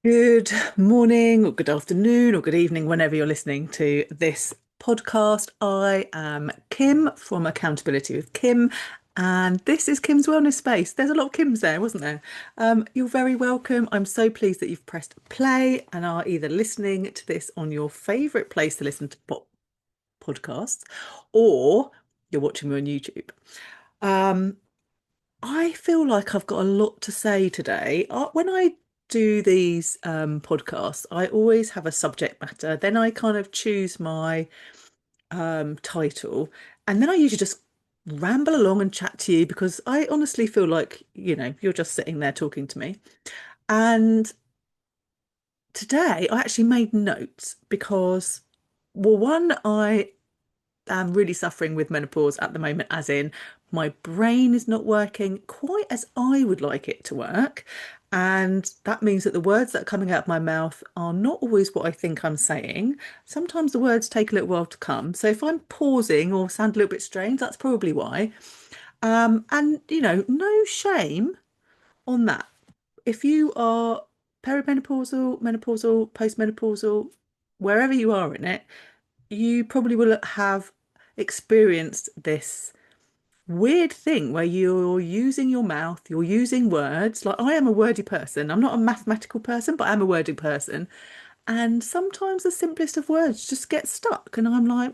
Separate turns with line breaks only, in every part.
Good morning, or good afternoon, or good evening, whenever you're listening to this podcast. I am Kim from Accountability with Kim, and this is Kim's Wellness Space. There's a lot of Kims there, wasn't there? You're very welcome. I'm so pleased that you've pressed play and are either listening to this on your favourite place to listen to podcasts, or you're watching me on YouTube. Um, I feel like I've got a lot to say today. When I do these podcasts, I always have a subject matter. Then I kind of choose my title, and then I usually just ramble along and chat to you because I honestly feel like, you're just sitting there talking to me. And today I actually made notes because, well, one, I am really suffering with menopause at the moment, as in my brain is not working quite as I would like it to work. And that means that the words that are coming out of my mouth are not always what I think I'm saying. Sometimes the words take a little while to come. So if I'm pausing or sound a little bit strange, that's probably why. And, no shame on that. If you are perimenopausal, menopausal, postmenopausal, wherever you are in it, you probably will have experienced this weird thing where you're using your mouth, you're using words. Like, I am a wordy person. I'm not a mathematical person, but I'm a wordy person. And sometimes the simplest of words just get stuck. And I'm like,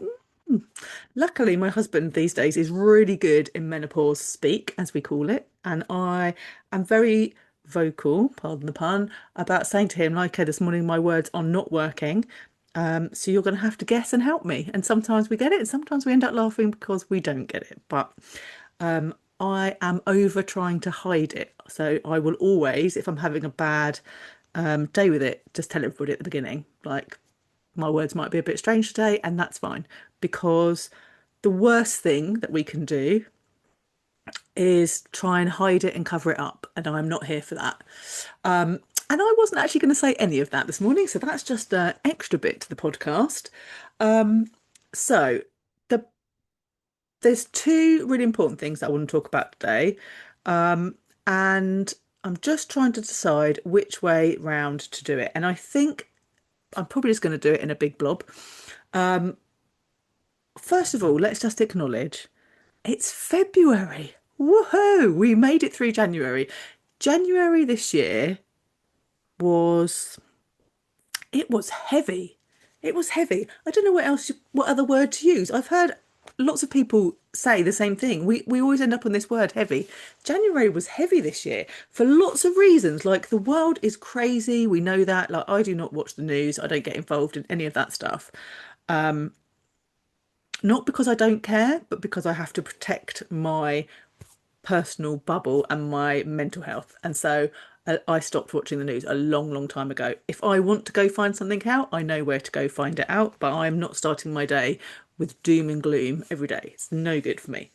luckily, my husband these days is really good in menopause speak, as we call it. And I am very vocal, pardon the pun, about saying to him, like, okay, this morning my words are not working. So you're going to have to guess and help me. And sometimes we get it, and sometimes we end up laughing because we don't get it. But I am over trying to hide it. So I will always, if I'm having a bad day with it, just tell everybody at the beginning, like, my words might be a bit strange today, and that's fine because the worst thing that we can do is try and hide it and cover it up. And I'm not here for that. And I wasn't actually going to say any of that this morning. So that's just an extra bit to the podcast. So the there's two really important things that I want to talk about today. And I'm just trying to decide which way round to do it. And I think I'm probably just going to do it in a big blob. First of all, let's just acknowledge it's February. Woohoo! We made it through January. January this year was it was heavy. It was heavy. I don't know what other word to use. I've heard lots of people say the same thing. We always end up on this word heavy. January was heavy this year for lots of reasons. Like, the world is crazy. We know that. Like, I do not watch the news. I don't get involved in any of that stuff. Not because I don't care, but because I have to protect my personal bubble and my mental health. And so I stopped watching the news a long, long time ago. If I want to go find something out, I know where to go find it out, but I'm not starting my day with doom and gloom every day. It's no good for me.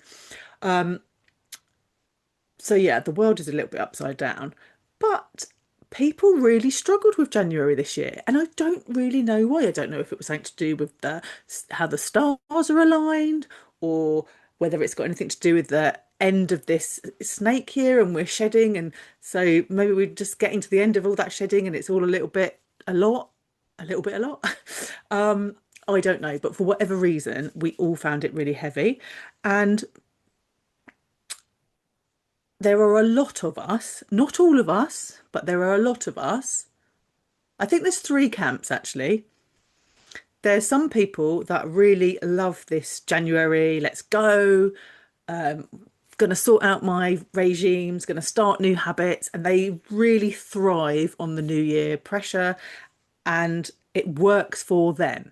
So, yeah, the world is a little bit upside down. But people really struggled with January this year, and I don't really know why. I don't know if it was something to do with the how the stars are aligned, or whether it's got anything to do with the end of this snake year and we're shedding, and so maybe we're just getting to the end of all that shedding and it's all a little bit a lot, a little bit a lot. I don't know, but for whatever reason, we all found it really heavy, and there are a lot of us, not all of us, but there are a lot of us. I think there's three camps actually. There's some people that really love this January, let's go, going to sort out my regimes, going to start new habits, and they really thrive on the new year pressure and it works for them.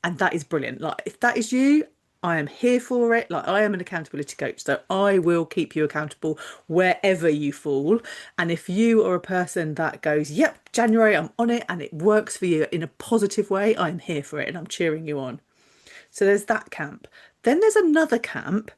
And that is brilliant. Like, if that is you, I am here for it. Like, I am an accountability coach, so I will keep you accountable wherever you fall. And if you are a person that goes, yep, January, I'm on it, and it works for you in a positive way, I'm here for it and I'm cheering you on. So there's that camp. Then there's another camp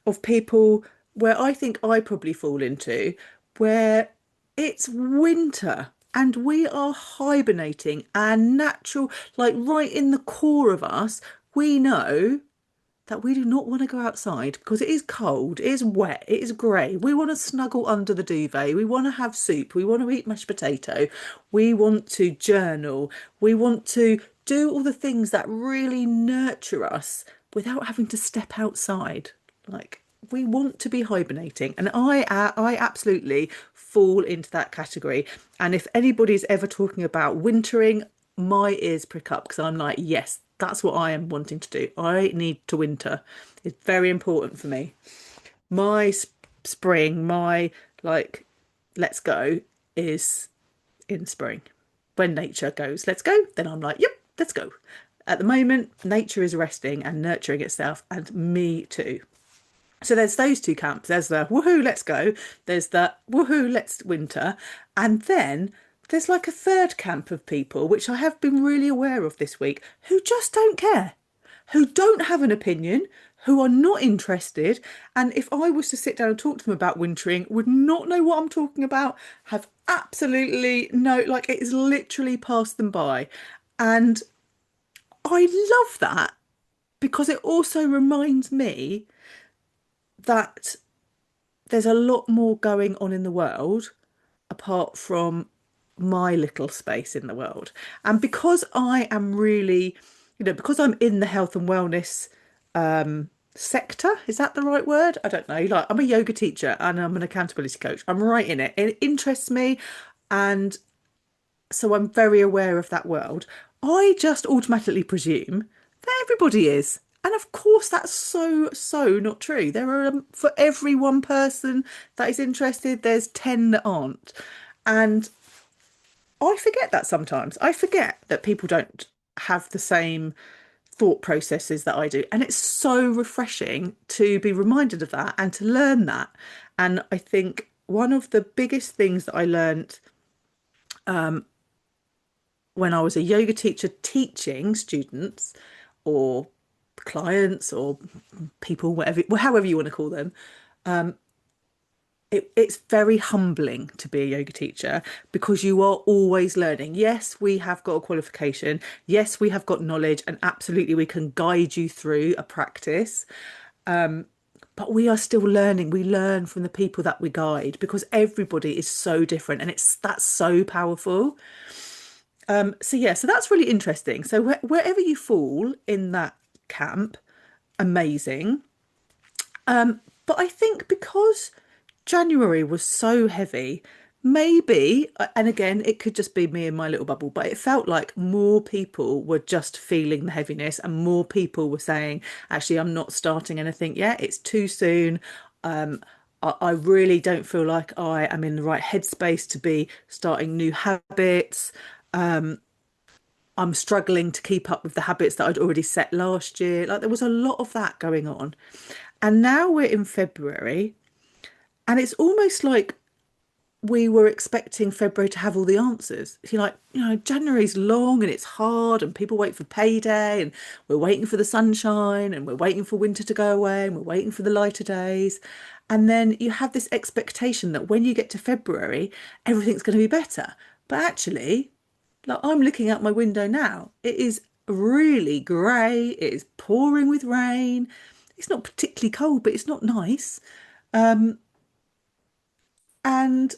of people where I think I probably fall into, where it's winter and we are hibernating, and natural, like, right in the core of us, we know that we do not want to go outside because it is cold, it is wet, it is grey. We want to snuggle under the duvet. We want to have soup. We want to eat mashed potato. We want to journal. We want to do all the things that really nurture us without having to step outside. Like we want to be hibernating, and I absolutely fall into that category. And if anybody's ever talking about wintering, my ears prick up because I'm like, yes, that's what I am wanting to do. I need to winter. It's very important for me. My spring, my like, let's go is in spring. When nature goes, let's go, then I'm like, yep, let's go. At the moment, nature is resting and nurturing itself, and me too. So there's those two camps. There's the woohoo, let's go. There's the woohoo, let's winter. And then there's like a third camp of people, which I have been really aware of this week, who just don't care, who don't have an opinion, who are not interested. And if I was to sit down and talk to them about wintering, would not know what I'm talking about, have absolutely no, like it is literally passed them by. And I love that because it also reminds me that there's a lot more going on in the world apart from my little space in the world. And because I am really, because I'm in the health and wellness sector, is that the right word? I don't know. Like I'm a yoga teacher and I'm an accountability coach. I'm right in it. It interests me. And so I'm very aware of that world. I just automatically presume that everybody is. And of course, that's so not true. There are, for every one person that is interested, there's 10 that aren't. And I forget that sometimes. I forget that people don't have the same thought processes that I do. And it's so refreshing to be reminded of that and to learn that. And I think one of the biggest things that I learned when I was a yoga teacher teaching students or clients or people, whatever, however you want to call them, it's very humbling to be a yoga teacher because you are always learning. Yes, we have got a qualification. Yes, we have got knowledge, and absolutely we can guide you through a practice. But we are still learning. We learn from the people that we guide because everybody is so different, and it's that's so powerful. So yeah, so that's really interesting. So wherever you fall in that camp, amazing. But I think because January was so heavy, maybe, and again, it could just be me in my little bubble, but it felt like more people were just feeling the heaviness and more people were saying, actually, I'm not starting anything yet. It's too soon. I really don't feel like I am in the right headspace to be starting new habits. I'm struggling to keep up with the habits that I'd already set last year. Like there was a lot of that going on. And now we're in February, and it's almost like we were expecting February to have all the answers. You're like, January's long and it's hard, and people wait for payday, and we're waiting for the sunshine, and we're waiting for winter to go away, and we're waiting for the lighter days. And then you have this expectation that when you get to February, everything's going to be better. But actually, like I'm looking out my window now, it is really grey, it is pouring with rain. It's not particularly cold, but it's not nice. And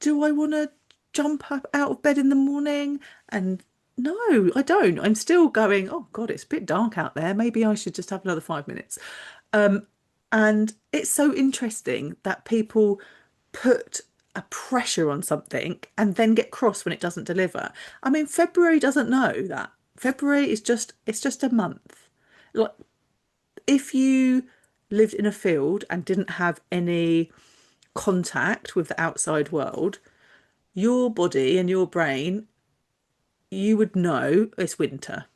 do I want to jump up out of bed in the morning? And no, I don't. I'm still going, oh God, it's a bit dark out there. Maybe I should just have another 5 minutes. And it's so interesting that people put a pressure on something and then get cross when it doesn't deliver. I mean, February doesn't know that. February is just, it's just a month. Like if you lived in a field and didn't have any contact with the outside world, your body and your brain, you would know it's winter.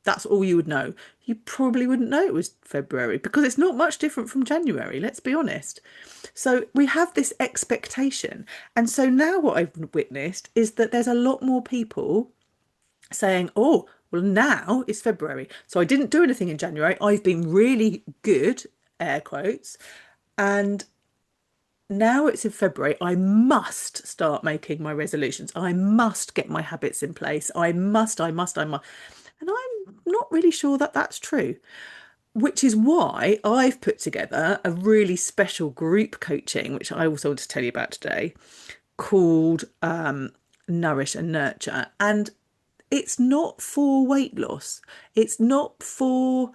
That's all you would know. You probably wouldn't know it was February because it's not much different from January, let's be honest. So we have this expectation. And so now what I've witnessed is that there's a lot more people saying, oh, well, now it's February. So I didn't do anything in January. I've been really good, air quotes. And now it's in February. I must start making my resolutions. I must get my habits in place. I must. And I'm not really sure that that's true. which is why I've put together a really special group coaching, which I also want to tell you about today, called Nourish and Nurture. And it's not for weight loss. It's not for,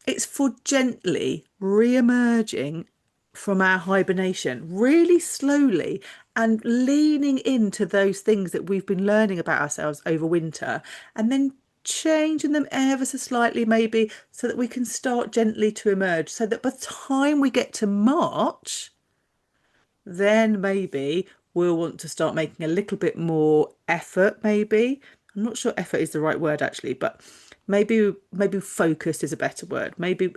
it's for gently re-emerging from our hibernation, really slowly, and leaning into those things that we've been learning about ourselves over winter, and then changing them ever so slightly, maybe, so that we can start gently to emerge. So that by the time we get to March, then maybe we'll want to start making a little bit more effort, maybe. I'm not sure effort is the right word actually, but maybe focused is a better word. Maybe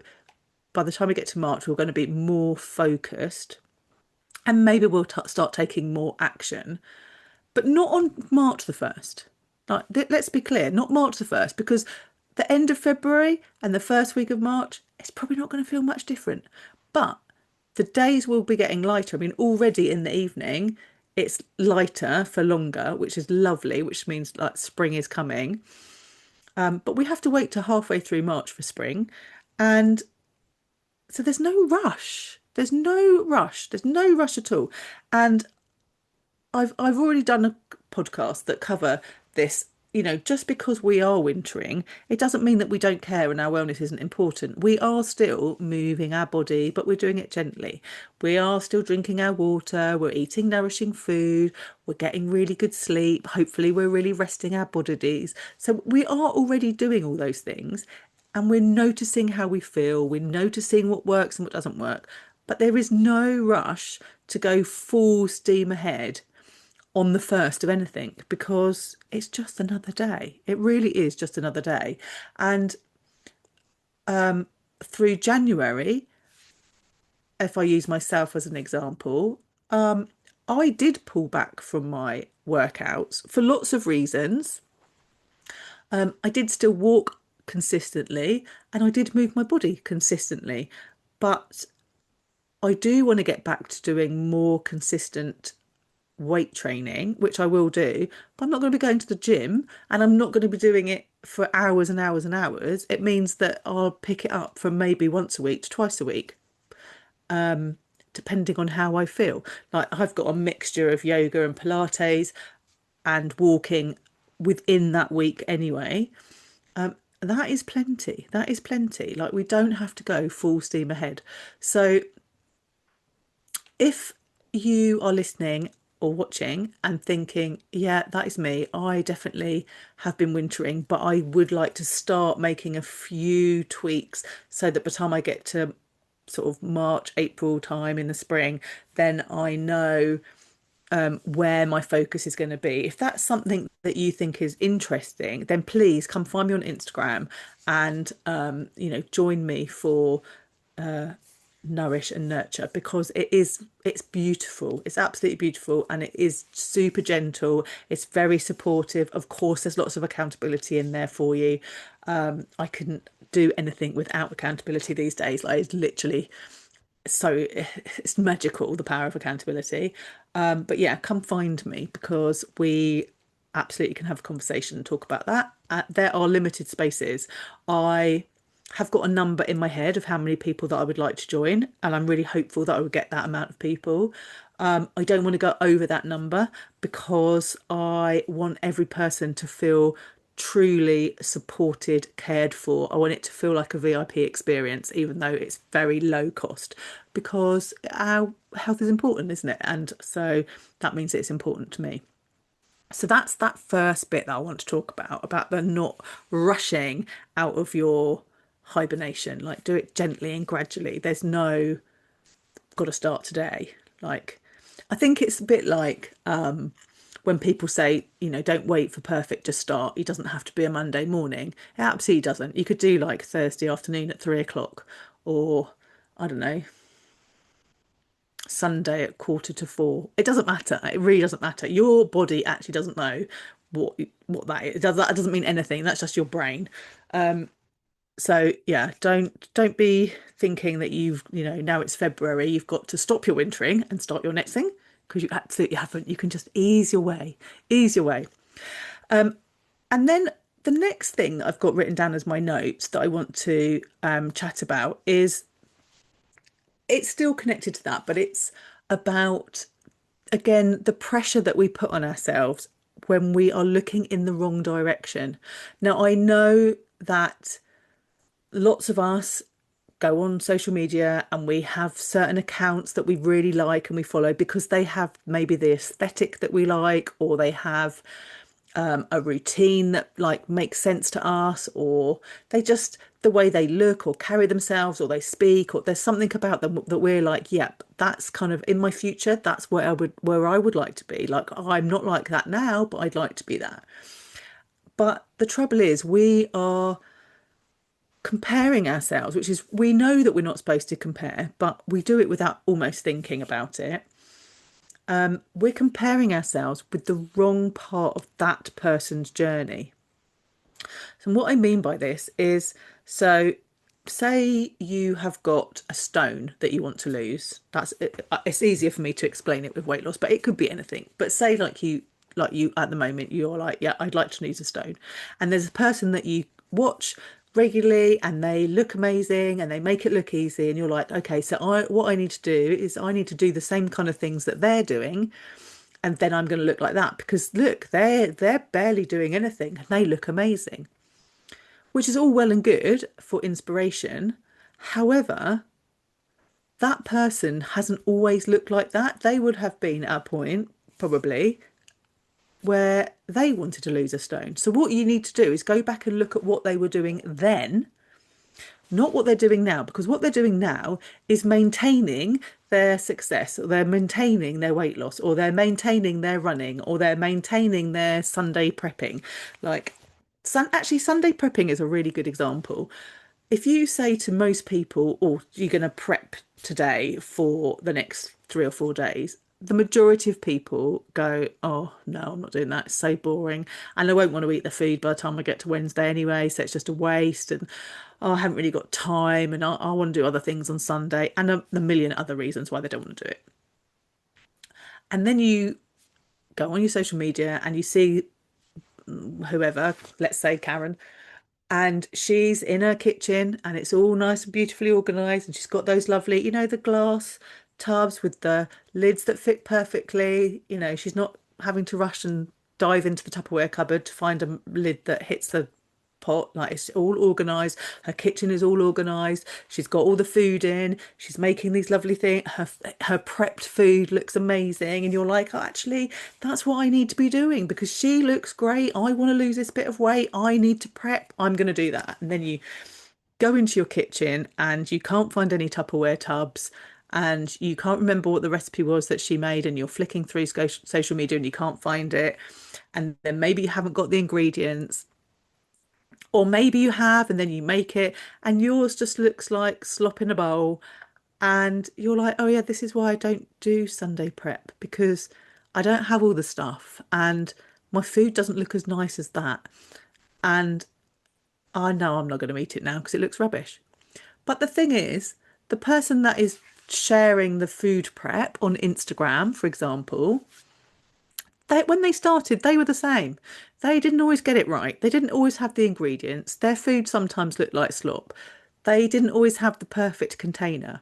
by the time we get to March, we're going to be more focused, and maybe we'll start taking more action, but not on March the 1st. Like, let's be clear, not March the 1st, because the end of February and the first week of March, it's probably not going to feel much different. But the days will be getting lighter. I mean, already in the evening, it's lighter for longer, which is lovely, which means like spring is coming. But we have to wait till halfway through March for spring. And so there's no rush. There's no rush. There's no rush at all. And I've already done a podcast that cover this. You know, just because we are wintering, it doesn't mean that we don't care and our wellness isn't important. We are still moving our body, but we're doing it gently. We are still drinking our water, we're eating nourishing food, we're getting really good sleep. Hopefully, we're really resting our bodies. So we are already doing all those things, and we're noticing how we feel, we're noticing what works and what doesn't work. But there is no rush to go full steam ahead on the first of anything, because it's just another day. It really is just another day. And through January, if I use myself as an example, I did pull back from my workouts for lots of reasons. I did still walk consistently and I did move my body consistently, but I do want to get back to doing more consistent weight training, which I will do, but I'm not going to be going to the gym and I'm not going to be doing it for hours and hours and hours. It means that I'll pick it up from maybe once a week to twice a week, depending on how I feel. Like, I've got a mixture of yoga and Pilates and walking within that week anyway. That is plenty. That is plenty. Like, we don't have to go full steam ahead. So if you are listening or watching and thinking, yeah, that is me, I definitely have been wintering, but I would like to start making a few tweaks so that by the time I get to sort of March, April time in the spring, then I know where my focus is going to be. If that's something that you think is interesting, then please come find me on Instagram and join me for Nourish and Nurture, because it's beautiful. It's absolutely beautiful, and it is super gentle. It's very supportive. Of course, there's lots of accountability in there for you. I couldn't do anything without accountability these days. Like, it's literally so, it's magical, the power of accountability. But yeah, come find me, because we absolutely can have a conversation and talk about that. There are limited spaces. I have got a number in my head of how many people that I would like to join, and I'm really hopeful that I would get that amount of people. I don't want to go over that number, because I want every person to feel truly supported, cared for. I want it to feel like a VIP experience, even though it's very low cost, because our health is important, isn't it? And so that means it's important to me. So that's that first bit that I want to talk about the not rushing out of your hibernation. Like, do it gently and gradually. There's no got to start today. Like, I think it's a bit like when people say, don't wait for perfect to start. It doesn't have to be a Monday morning. It absolutely doesn't. You could do like Thursday afternoon at 3 o'clock, or I don't know, Sunday at quarter to 4. It doesn't matter. It really doesn't matter. Your body actually doesn't know what that is. That doesn't mean anything. That's just your brain. So yeah, don't be thinking that now it's February, you've got to stop your wintering and start your next thing, because you absolutely haven't. You can just ease your way, ease your way. And then the next thing that I've got written down as my notes that I want to chat about is it's still connected to that, but it's about, again, the pressure that we put on ourselves when we are looking in the wrong direction. Now, I know that lots of us go on social media and we have certain accounts that we really like and we follow because they have maybe the aesthetic that we like, or they have a routine that like makes sense to us, or they just the way they look or carry themselves or they speak, or there's something about them that we're like, yep, that's kind of in my future, that's where I would like to be. Like, I'm not like that now, but I'd like to be that. But the trouble is we are comparing ourselves, which is, we know that we're not supposed to compare, but we do it without almost thinking about it. We're comparing ourselves with the wrong part of that person's journey. So what I mean by this is, so say you have got a stone that you want to lose. It's easier for me to explain it with weight loss, but it could be anything. But say like you at the moment, you're like, yeah, I'd like to lose a stone. And there's a person that you watch regularly and they look amazing and they make it look easy, and you're like, okay, so what I need to do is I need to do the same kind of things that they're doing, and then I'm going to look like that, because look, they're barely doing anything and they look amazing, which is all well and good for inspiration. However, that person hasn't always looked like that. They would have been at a point, probably, where they wanted to lose a stone. So, what you need to do is go back and look at what they were doing then, not what they're doing now, because what they're doing now is maintaining their success, or they're maintaining their weight loss, or they're maintaining their running, or they're maintaining their Sunday prepping. Like, actually, Sunday prepping is a really good example. If you say to most people, oh, you're going to prep today for the next 3 or 4 days, the majority of people go, oh, no, I'm not doing that. It's so boring. And I won't want to eat the food by the time I get to Wednesday anyway. So it's just a waste. And oh, I haven't really got time. And I want to do other things on Sunday. And a million other reasons why they don't want to do it. And then you go on your social media and you see whoever, let's say Karen, and she's in her kitchen and it's all nice and beautifully organized, and she's got those lovely, the glass tubs with the lids that fit perfectly. She's not having to rush and dive into the Tupperware cupboard to find a lid that hits the pot. Like, it's all organized, her kitchen is all organized, she's got all the food in, she's making these lovely things, her prepped food looks amazing, and you're like, oh, actually, that's what I need to be doing because she looks great. I want to lose this bit of weight, I need to prep, I'm going to do that. And then you go into your kitchen and you can't find any Tupperware tubs, and you can't remember what the recipe was that she made, and you're flicking through social media and you can't find it, and then maybe you haven't got the ingredients, or maybe you have, and then you make it, and yours just looks like slop in a bowl. And you're like, oh, yeah, this is why I don't do Sunday prep, because I don't have all the stuff. And my food doesn't look as nice as that. And I know I'm not going to eat it now because it looks rubbish. But the thing is, the person that is sharing the food prep on Instagram, for example, when they started, they were the same. They didn't always get it right. They didn't always have the ingredients. Their food sometimes looked like slop. They didn't always have the perfect container,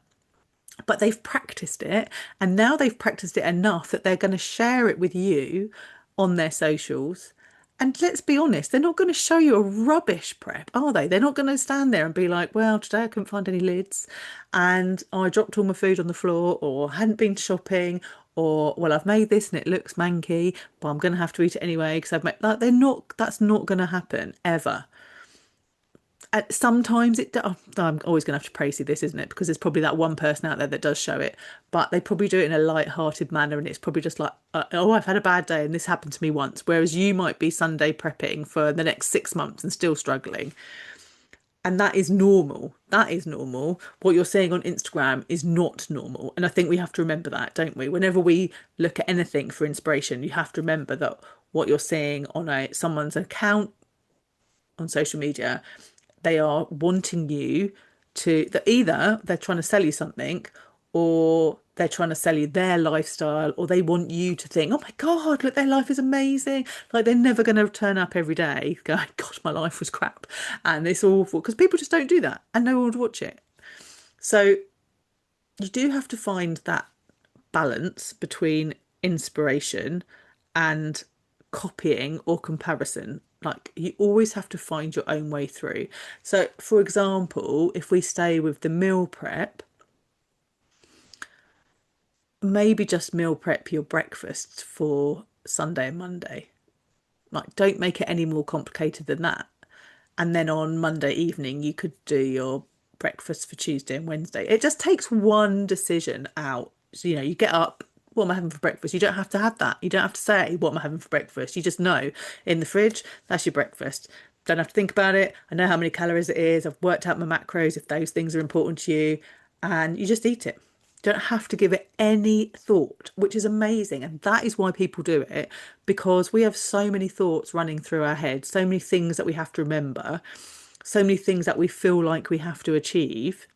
but they've practiced it. And now they've practiced it enough that they're going to share it with you on their socials. And let's be honest, they're not going to show you a rubbish prep, are they? They're not going to stand there and be like, well, today I couldn't find any lids and I dropped all my food on the floor, or hadn't been shopping, or, well, I've made this and it looks manky, but I'm going to have to eat it anyway because I've made that. They're not, that's not going to happen ever. Sometimes I'm always going to have to praise you this, isn't it? Because there's probably that one person out there that does show it, but they probably do it in a light-hearted manner, and it's probably just like, oh, I've had a bad day and this happened to me once. Whereas you might be Sunday prepping for the next 6 months and still struggling. And that is normal. That is normal. What you're saying on Instagram is not normal. And I think we have to remember that, don't we? Whenever we look at anything for inspiration, you have to remember that what you're seeing on someone's account on social media, they are wanting you to, that either they're trying to sell you something, or they're trying to sell you their lifestyle, or they want you to think, oh my God, look, their life is amazing. Like they're never going to turn up every day going, gosh, my life was crap and it's awful. Because people just don't do that and no one would watch it. So you do have to find that balance between inspiration and copying or comparison. Like you always have to find your own way through. So, for example, if we stay with the meal prep, maybe just meal prep your breakfast for Sunday and Monday. Like, don't make it any more complicated than that. And then on Monday evening, you could do your breakfast for Tuesday and Wednesday. It just takes one decision out. So, you get up, what am I having for breakfast? You don't have to have that. You don't have to say, what am I having for breakfast? You just know in the fridge, that's your breakfast. Don't have to think about it. I know how many calories it is. I've worked out my macros if those things are important to you, and you just eat it. Don't have to give it any thought, which is amazing. And that is why people do it, because we have so many thoughts running through our head, so many things that we have to remember, so many things that we feel like we have to achieve,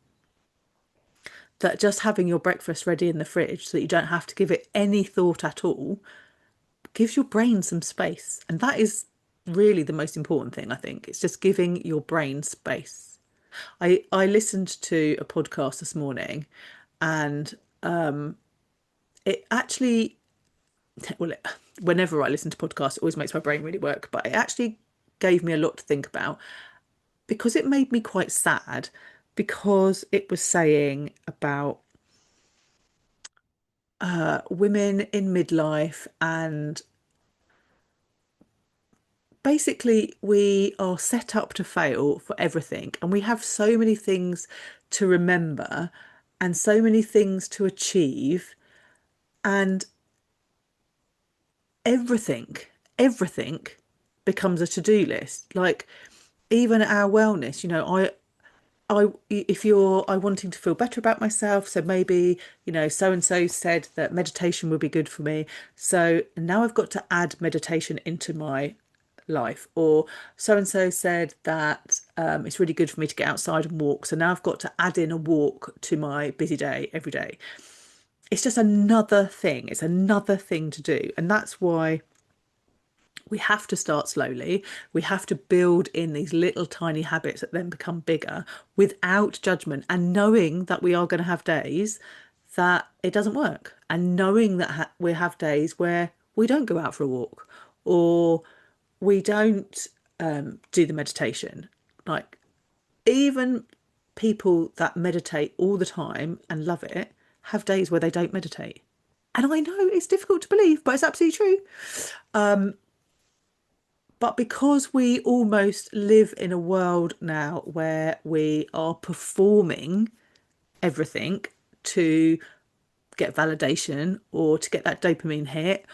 that just having your breakfast ready in the fridge so that you don't have to give it any thought at all gives your brain some space. And that is really the most important thing, I think. It's just giving your brain space. I listened to a podcast this morning, and it actually, well, whenever I listen to podcasts, it always makes my brain really work, but it actually gave me a lot to think about because it made me quite sad, because it was saying about women in midlife, and basically we are set up to fail for everything, and we have so many things to remember and so many things to achieve, and everything, everything becomes a to-do list. Like even our wellness, if I wanting to feel better about myself, so maybe, so and so said that meditation would be good for me. So now I've got to add meditation into my life. Or so and so said that it's really good for me to get outside and walk. So now I've got to add in a walk to my busy day every day. It's just another thing. It's another thing to do. And that's why we have to start slowly. We have to build in these little tiny habits that then become bigger without judgment, and knowing that we are going to have days that it doesn't work, and knowing that we have days where we don't go out for a walk, or we don't do the meditation. Like even people that meditate all the time and love it have days where they don't meditate. And I know it's difficult to believe, but it's absolutely true. But because we almost live in a world now where we are performing everything to get validation or to get that dopamine hit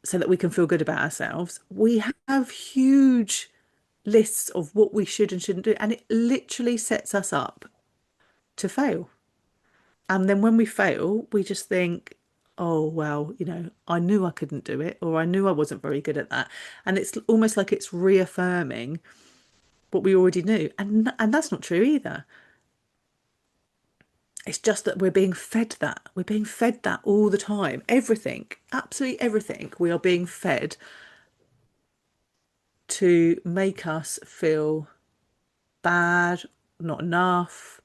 so that we can feel good about ourselves, we have huge lists of what we should and shouldn't do. And it literally sets us up to fail. And then when we fail, we just think, oh, well, I knew I couldn't do it, or I knew I wasn't very good at that. And it's almost like it's reaffirming what we already knew. And that's not true either. It's just that we're being fed that. We're being fed that all the time. Everything, absolutely everything, we are being fed to make us feel bad, not enough,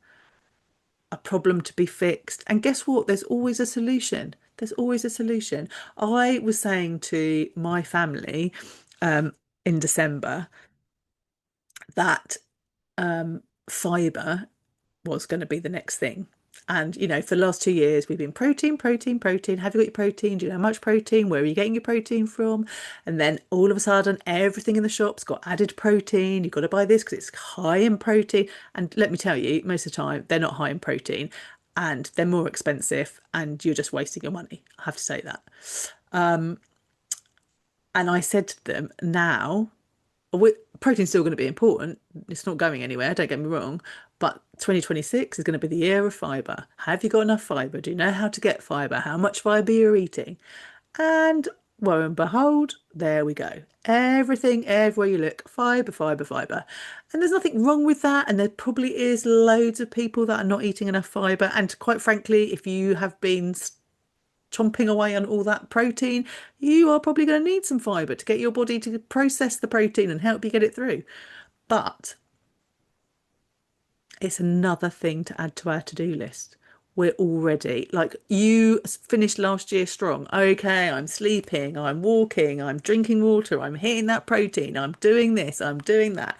a problem to be fixed. And guess what? There's always a solution. There's always a solution. I was saying to my family in December that fibre was going to be the next thing. And, for the last 2 years, we've been protein, protein, protein. Have you got your protein? Do you know how much protein? Where are you getting your protein from? And then all of a sudden, everything in the shop's got added protein. You've got to buy this because it's high in protein. And let me tell you, most of the time, they're not high in protein, and they're more expensive, and you're just wasting your money. I have to say that. And I said to them, now, protein's still going to be important. It's not going anywhere, don't get me wrong. But 2026 is going to be the year of fibre. Have you got enough fibre? Do you know how to get fibre? How much fibre you're eating? And Lo and behold, there we go. Everything, everywhere you look, fibre, fibre, fibre. And there's nothing wrong with that. And there probably is loads of people that are not eating enough fibre. And quite frankly, if you have been chomping away on all that protein, you are probably going to need some fibre to get your body to process the protein and help you get it through. But it's another thing to add to our to-do list. We're already like, you finished last year strong. Okay, I'm sleeping, I'm walking, I'm drinking water, I'm hitting that protein, I'm doing this, I'm doing that.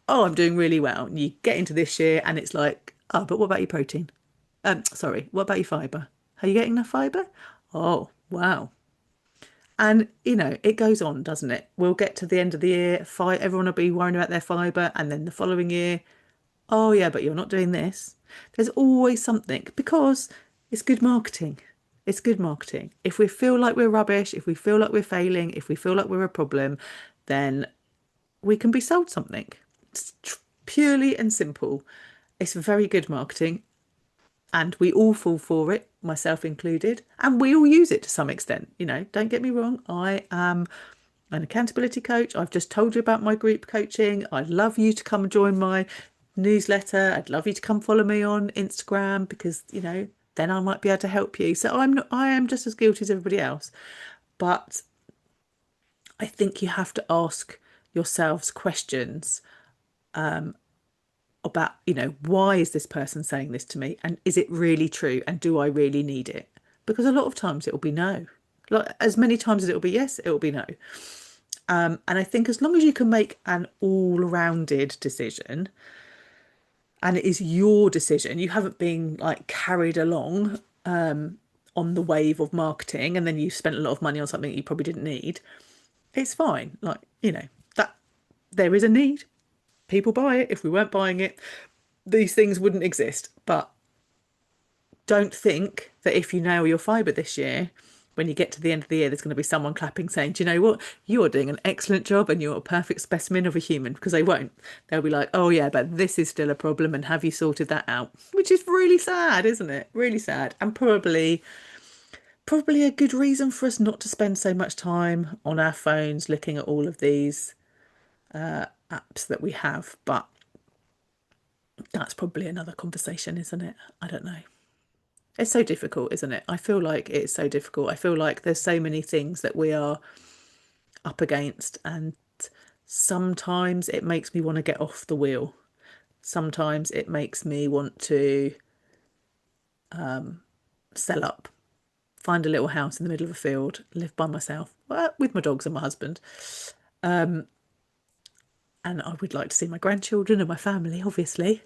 Oh, I'm doing really well. And you get into this year and it's like, oh, but what about your protein? Sorry, what about your fibre? Are you getting enough fibre? Oh, wow. And it goes on, doesn't it? We'll get to the end of the year, fight, everyone will be worrying about their fibre, and then the following year, oh yeah, but you're not doing this. There's always something because it's good marketing. It's good marketing. If we feel like we're rubbish, if we feel like we're failing, if we feel like we're a problem, then we can be sold something. It's purely and simple. It's very good marketing, and we all fall for it, myself included, and we all use it to some extent. Don't get me wrong, I am an accountability coach. I've just told you about my group coaching. I'd love you to come join my newsletter. I'd love you to come follow me on Instagram because, then I might be able to help you. So I am just as guilty as everybody else. But I think you have to ask yourselves questions about, why is this person saying this to me? And is it really true? And do I really need it? Because a lot of times it will be no. Like as many times as it will be yes, it will be no. And I think as long as you can make an all-rounded decision and it is your decision, you haven't been like carried along on the wave of marketing and then you spent a lot of money on something you probably didn't need, it's fine. Like, that there is a need. People buy it. If we weren't buying it, these things wouldn't exist. But don't think that if you nail your fibre this year, when you get to the end of the year, there's going to be someone clapping saying, do you know what? You're doing an excellent job and you're a perfect specimen of a human, because they won't. They'll be like, oh, yeah, but this is still a problem. And have you sorted that out? Which is really sad, isn't it? Really sad. And probably a good reason for us not to spend so much time on our phones looking at all of these apps that we have. But that's probably another conversation, isn't it? I don't know. It's so difficult, isn't it? I feel like it's so difficult. I feel like there's so many things that we are up against, and sometimes it makes me want to get off the wheel. Sometimes it makes me want to sell up, find a little house in the middle of a field, live by myself, with my dogs and my husband. And I would like to see my grandchildren and my family, obviously.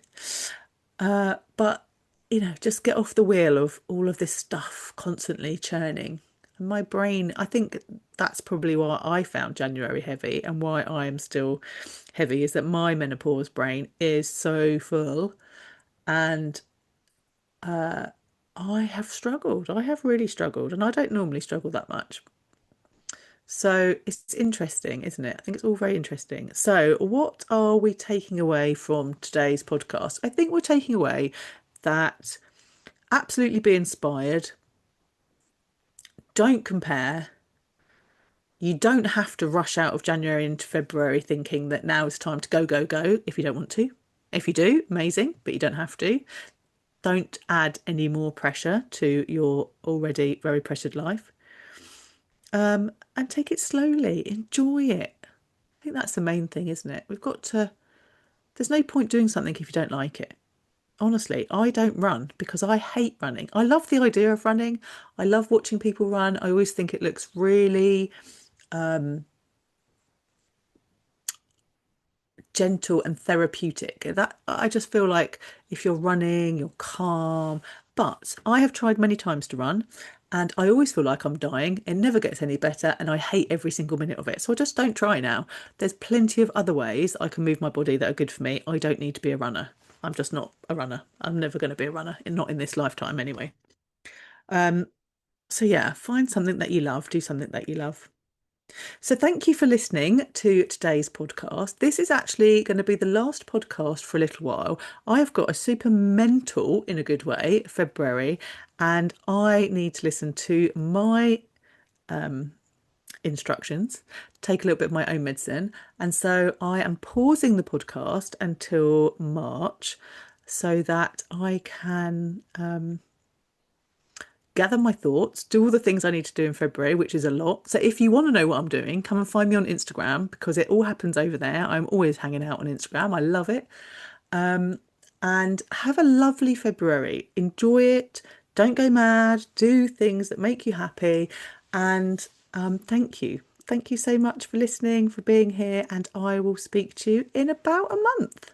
But just get off the wheel of all of this stuff constantly churning. And my brain, I think that's probably why I found January heavy and why I am still heavy, is that my menopause brain is so full. And I have struggled. I have really struggled. And I don't normally struggle that much. So it's interesting, isn't it? I think it's all very interesting. So, what are we taking away from today's podcast? I think we're taking away that absolutely be inspired. Don't compare. You don't have to rush out of January into February thinking that now is time to go, go, go if you don't want to. If you do, amazing, but you don't have to. Don't add any more pressure to your already very pressured life. And take it slowly, enjoy it. I think that's the main thing, isn't it? There's no point doing something if you don't like it. Honestly, I don't run because I hate running. I love the idea of running. I love watching people run. I always think it looks really gentle and therapeutic. That I just feel like if you're running, you're calm. But I have tried many times to run and I always feel like I'm dying. It never gets any better and I hate every single minute of it. So I just don't try now. There's plenty of other ways I can move my body that are good for me. I don't need to be a runner. I'm just not a runner. I'm never going to be a runner, not in this lifetime anyway. So yeah, find something that you love, do something that you love. So thank you for listening to today's podcast. This is actually going to be the last podcast for a little while. I have got a super mental, in a good way, February, and I need to listen to my instructions, take a little bit of my own medicine. And so I am pausing the podcast until March so that I can gather my thoughts, do all the things I need to do in February, which is a lot. So if you want to know what I'm doing, come and find me on Instagram because it all happens over there. I'm always hanging out on Instagram. I love it. And have a lovely February. Enjoy it. Don't go mad. Do things that make you happy. And thank you. Thank you so much for listening, for being here. And I will speak to you in about a month.